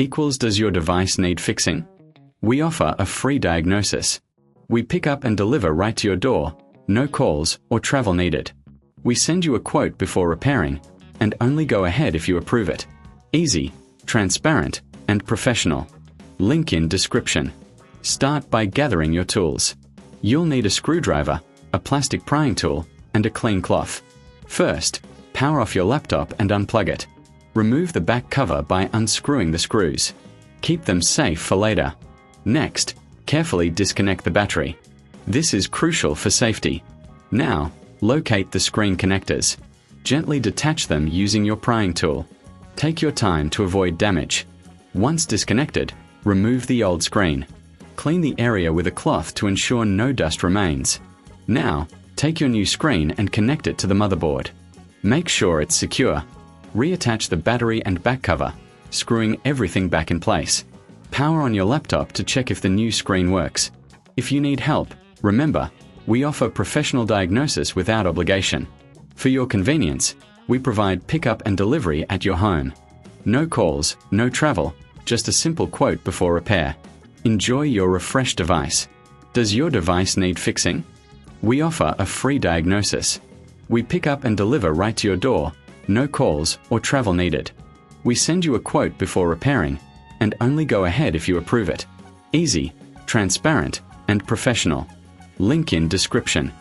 equals does your device need fixing? We offer a free diagnosis. We pick up and deliver right to your door, no calls or travel needed. We send you a quote before repairing, and only go ahead if you approve it. Easy, transparent, and professional. Link in description. Start by gathering your tools. You'll need a screwdriver, a plastic prying tool, and a clean cloth. First, power off your laptop and unplug it. Remove the back cover by unscrewing the screws. Keep them safe for later. Next, carefully disconnect the battery. This is crucial for safety. Now, locate the screen connectors. Gently detach them using your prying tool. Take your time to avoid damage. Once disconnected, remove the old screen. Clean the area with a cloth to ensure no dust remains. Now, take your new screen and connect it to the motherboard. Make sure it's secure. Reattach the battery and back cover, screwing everything back in place. Power on your laptop to check if the new screen works. If you need help, remember, we offer professional diagnosis without obligation. For your convenience, we provide pickup and delivery at your home. No calls, no travel, just a simple quote before repair. Enjoy your refreshed device. Does your device need fixing? We offer a free diagnosis. We pick up and deliver right to your door, no calls or travel needed. We send you a quote before repairing, and only go ahead if you approve it. Easy, transparent, and professional. Link in description.